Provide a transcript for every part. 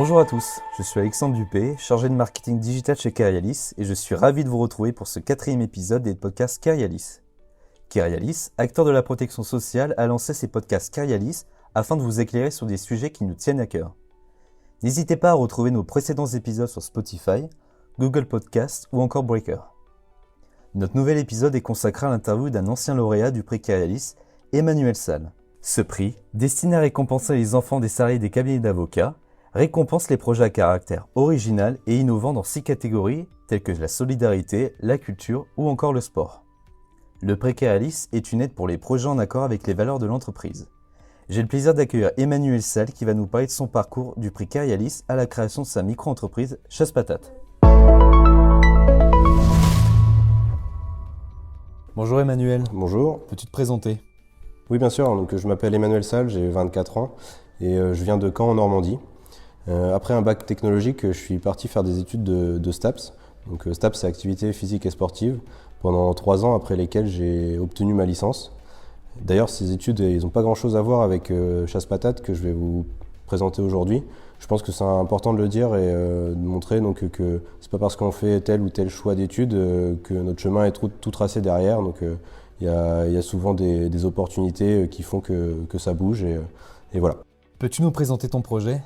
Bonjour à tous, je suis Alexandre Dupé, chargé de marketing digital chez Carialis et je suis ravi de vous retrouver pour ce 4e épisode des podcasts Carialis. Carialis, acteur de la protection sociale, a lancé ses podcasts Carialis afin de vous éclairer sur des sujets qui nous tiennent à cœur. N'hésitez pas à retrouver nos précédents épisodes sur Spotify, Google Podcasts ou encore Breaker. Notre nouvel épisode est consacré à l'interview d'un ancien lauréat du prix Carialis, Emmanuel Salle. Ce prix, destiné à récompenser les enfants des salariés des cabinets d'avocats, récompense les projets à caractère original et innovant dans 6 catégories telles que la solidarité, la culture ou encore le sport. Le prix Carialis est une aide pour les projets en accord avec les valeurs de l'entreprise. J'ai le plaisir d'accueillir Emmanuel Salle qui va nous parler de son parcours du prix Carialis à la création de sa micro-entreprise Chasse Patate. Bonjour Emmanuel. Bonjour. Peux-tu te présenter ? Oui, bien sûr. Donc, je m'appelle Emmanuel Salle, j'ai 24 ans et je viens de Caen en Normandie. Après un bac technologique, je suis parti faire des études de STAPS. Donc, STAPS, c'est activité physique et sportive, pendant 3 ans après lesquels j'ai obtenu ma licence. D'ailleurs, ces études, ils n'ont pas grand-chose à voir avec Chasse Patate que je vais vous présenter aujourd'hui. Je pense que c'est important de le dire et de montrer donc, que c'est pas parce qu'on fait tel ou tel choix d'études que notre chemin est tout tracé derrière. Donc, il y a souvent des opportunités qui font que ça bouge et voilà. Peux-tu nous présenter ton projet ?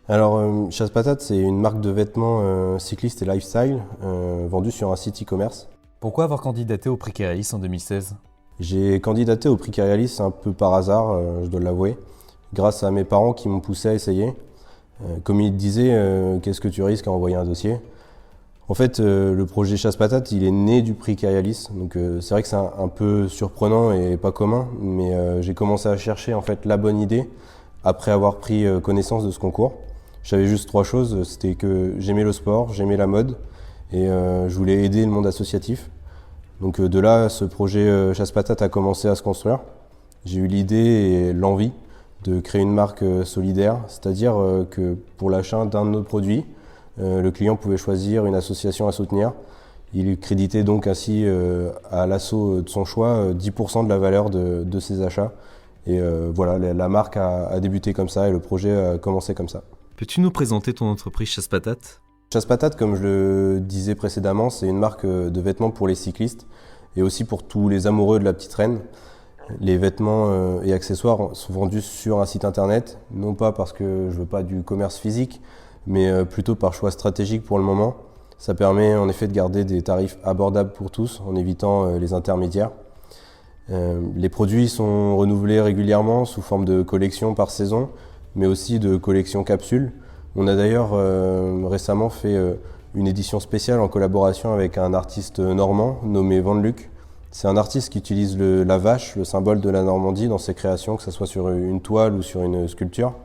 Alors, Chasse Patate, c'est une marque de vêtements cyclistes et lifestyle vendue sur un site e-commerce. Pourquoi avoir candidaté au prix Carialis en 2016 ? J'ai candidaté au prix Carialis un peu par hasard, je dois l'avouer, grâce à mes parents qui m'ont poussé à essayer. Comme ils disaient, qu'est-ce que tu risques à envoyer un dossier ? En fait, le projet Chasse Patate, il est né du prix Carialis, donc c'est vrai que c'est un peu surprenant et pas commun, mais j'ai commencé à chercher en fait la bonne idée après avoir pris connaissance de ce concours. J'avais juste 3 choses, c'était que j'aimais le sport, j'aimais la mode et je voulais aider le monde associatif. Donc de là, ce projet Chasse Patate a commencé à se construire. J'ai eu l'idée et l'envie de créer une marque solidaire, c'est-à-dire que pour l'achat d'un de nos produits, le client pouvait choisir une association à soutenir. Il créditait donc ainsi à l'asso de son choix 10% de la valeur de ses achats. Et voilà, la marque a débuté comme ça et le projet a commencé comme ça. Peux-tu nous présenter ton entreprise Chasse Patate ? Chasse Patate, comme je le disais précédemment, c'est une marque de vêtements pour les cyclistes et aussi pour tous les amoureux de la petite reine. Les vêtements et accessoires sont vendus sur un site internet, non pas parce que je veux pas du commerce physique, mais plutôt par choix stratégique pour le moment. Ça permet en effet de garder des tarifs abordables pour tous en évitant les intermédiaires. Les produits sont renouvelés régulièrement sous forme de collections par saison, mais aussi de collections capsules. On a d'ailleurs récemment fait une édition spéciale en collaboration avec un artiste normand nommé Van Luc. C'est un artiste qui utilise la vache, le symbole de la Normandie, dans ses créations, que ce soit sur une toile ou sur une sculpture.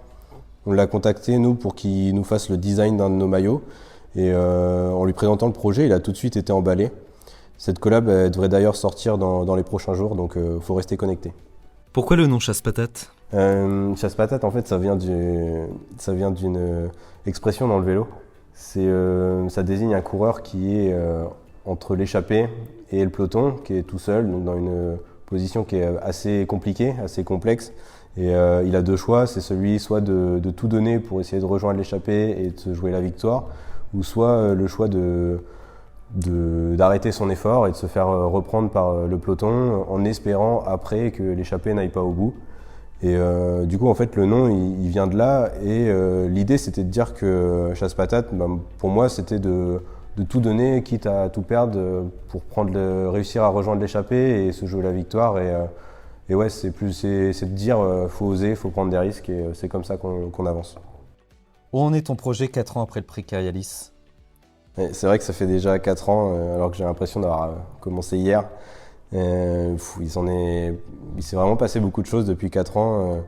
On l'a contacté, nous, pour qu'il nous fasse le design d'un de nos maillots. Et en lui présentant le projet, il a tout de suite été emballé. Cette collab elle devrait d'ailleurs sortir dans les prochains jours, donc faut rester connecté. Pourquoi le nom Chasse Patate ? Chasse Patate, en fait, ça vient d'une expression dans le vélo. Ça désigne un coureur qui est entre l'échappée et le peloton, qui est tout seul, donc dans une position qui est assez compliquée, assez complexe. Et il a 2 choix, c'est celui soit de tout donner pour essayer de rejoindre l'échappée et de se jouer la victoire, ou soit le choix d'arrêter son effort et de se faire reprendre par le peloton en espérant après que l'échappée n'aille pas au bout. Et du coup, en fait, le nom, il vient de là. Et l'idée, c'était de dire que Chasse Patate, pour moi, c'était de tout donner, quitte à tout perdre, pour réussir à rejoindre l'échappée et se jouer la victoire. Et ouais, c'est de dire, faut oser, faut prendre des risques, et c'est comme ça qu'on avance. Où en est ton projet 4 ans après le prix Carialis ? C'est vrai que ça fait déjà 4 ans, alors que j'ai l'impression d'avoir commencé hier. Il s'est vraiment passé beaucoup de choses depuis 4 ans.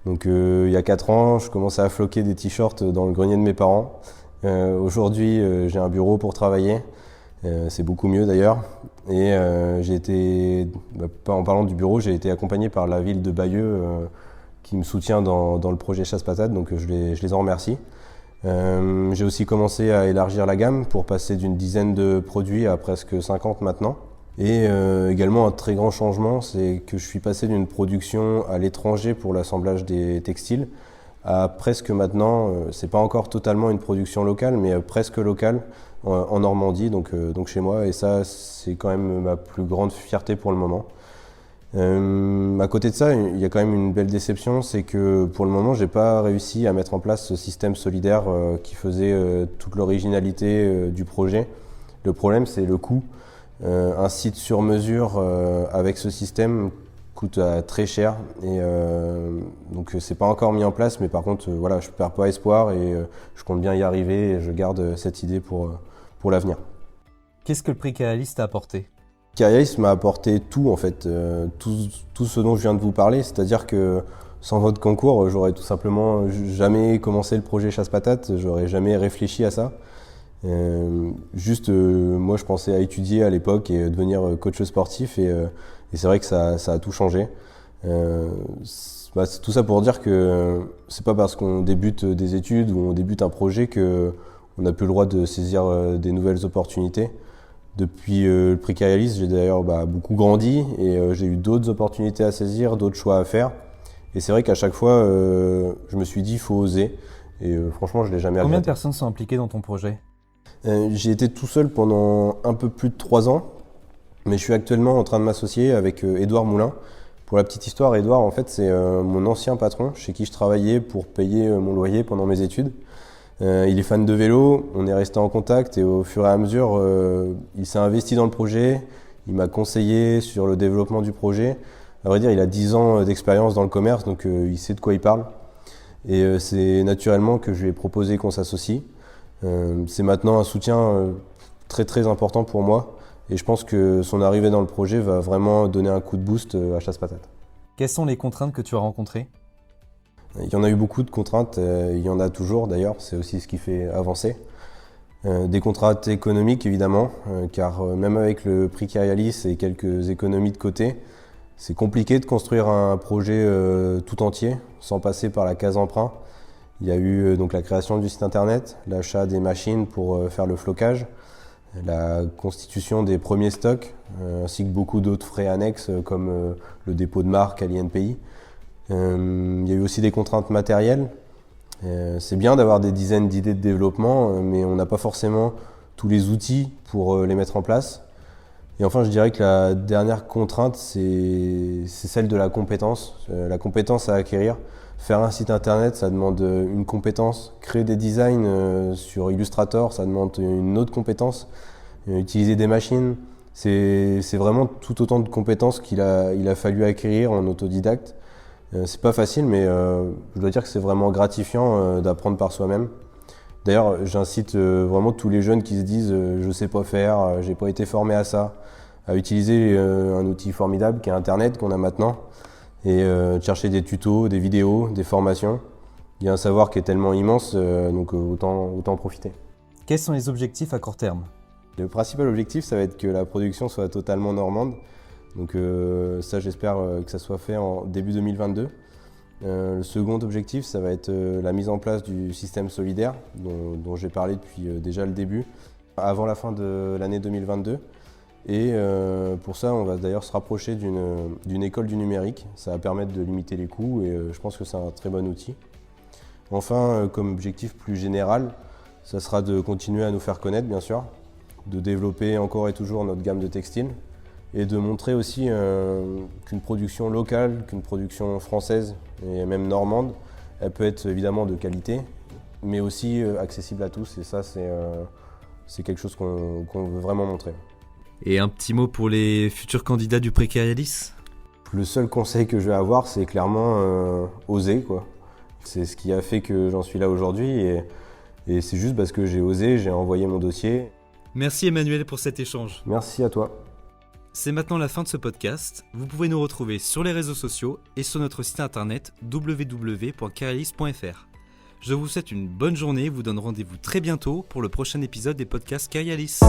Donc il y a 4 ans, je commençais à floquer des t-shirts dans le grenier de mes parents. Aujourd'hui, j'ai un bureau pour travailler. C'est beaucoup mieux d'ailleurs. Et en parlant du bureau, j'ai été accompagné par la ville de Bayeux qui me soutient dans le projet Chasse Patate, donc je les en remercie. J'ai aussi commencé à élargir la gamme pour passer d'une dizaine de produits à presque 50 maintenant. Et également un très grand changement, c'est que je suis passé d'une production à l'étranger pour l'assemblage des textiles à presque maintenant, c'est pas encore totalement une production locale, mais presque locale en Normandie, donc chez moi. Et ça, c'est quand même ma plus grande fierté pour le moment. À côté de ça, il y a quand même une belle déception, c'est que pour le moment, j'ai pas réussi à mettre en place ce système solidaire qui faisait toute l'originalité du projet. Le problème, c'est le coût. Un site sur mesure avec ce système coûte très cher et donc c'est pas encore mis en place, mais par contre voilà, je perds pas espoir et je compte bien y arriver et je garde cette idée pour l'avenir. Qu'est-ce que le prix Carialis t'a apporté ? Carialis m'a apporté tout en fait, tout ce dont je viens de vous parler, c'est-à-dire que sans votre concours, j'aurais tout simplement jamais commencé le projet Chasse-Patate, j'aurais jamais réfléchi à ça. Moi je pensais à étudier à l'époque et devenir coach sportif et c'est vrai que ça a tout changé. C'est tout ça pour dire que c'est pas parce qu'on débute des études ou on débute un projet que on n'a plus le droit de saisir des nouvelles opportunités. Depuis le prix Carialis, j'ai d'ailleurs beaucoup grandi et j'ai eu d'autres opportunités à saisir, d'autres choix à faire. Et c'est vrai qu'à chaque fois, je me suis dit il faut oser. Et franchement, je l'ai jamais regretté. Combien de personnes sont impliquées dans ton projet ? J'ai été tout seul pendant un peu plus de 3 ans, mais je suis actuellement en train de m'associer avec Édouard Moulin. Pour la petite histoire, Édouard, en fait, c'est mon ancien patron chez qui je travaillais pour payer mon loyer pendant mes études. Il est fan de vélo, on est resté en contact et au fur et à mesure, il s'est investi dans le projet, il m'a conseillé sur le développement du projet. À vrai dire, il a 10 ans d'expérience dans le commerce, donc il sait de quoi il parle. Et c'est naturellement que je lui ai proposé qu'on s'associe. C'est maintenant un soutien très très important pour moi et je pense que son arrivée dans le projet va vraiment donner un coup de boost à Chasse-Patate. Quelles sont les contraintes que tu as rencontrées ? Il y en a eu beaucoup de contraintes, il y en a toujours d'ailleurs, c'est aussi ce qui fait avancer. Des contraintes économiques évidemment, car même avec le prix Carialis et quelques économies de côté, c'est compliqué de construire un projet tout entier sans passer par la case emprunt. Il y a eu donc la création du site internet, l'achat des machines pour faire le flocage, la constitution des premiers stocks, ainsi que beaucoup d'autres frais annexes comme le dépôt de marque à l'INPI. Il y a eu aussi des contraintes matérielles. C'est bien d'avoir des dizaines d'idées de développement, mais on n'a pas forcément tous les outils pour les mettre en place. Et enfin, je dirais que la dernière contrainte, c'est celle de la compétence à acquérir. Faire un site internet, ça demande une compétence. Créer des designs sur Illustrator, ça demande une autre compétence. Utiliser des machines, c'est vraiment tout autant de compétences il a fallu acquérir en autodidacte. C'est pas facile, mais je dois dire que c'est vraiment gratifiant d'apprendre par soi-même. D'ailleurs, j'incite vraiment tous les jeunes qui se disent je sais pas faire, j'ai pas été formé à ça, à utiliser un outil formidable qui est Internet qu'on a maintenant. Et de chercher des tutos, des vidéos, des formations. Il y a un savoir qui est tellement immense, donc autant en profiter. Quels sont les objectifs à court terme ? Le principal objectif, ça va être que la production soit totalement normande. Donc ça, j'espère que ça soit fait en début 2022. Le second objectif, ça va être la mise en place du système solidaire, dont j'ai parlé depuis déjà le début, avant la fin de l'année 2022. Et pour ça, on va d'ailleurs se rapprocher d'une école du numérique. Ça va permettre de limiter les coûts et je pense que c'est un très bon outil. Enfin, comme objectif plus général, ça sera de continuer à nous faire connaître, bien sûr, de développer encore et toujours notre gamme de textiles et de montrer aussi qu'une production locale, qu'une production française et même normande, elle peut être évidemment de qualité, mais aussi accessible à tous. Et ça, c'est quelque chose qu'on veut vraiment montrer. Et un petit mot pour les futurs candidats du prix Carialis ? Le seul conseil que je vais avoir, c'est clairement oser, quoi. C'est ce qui a fait que j'en suis là aujourd'hui et c'est juste parce que j'ai osé, j'ai envoyé mon dossier. Merci Emmanuel pour cet échange. Merci à toi. C'est maintenant la fin de ce podcast. Vous pouvez nous retrouver sur les réseaux sociaux et sur notre site internet www.carialis.fr. Je vous souhaite une bonne journée et vous donne rendez-vous très bientôt pour le prochain épisode des podcasts Carialis.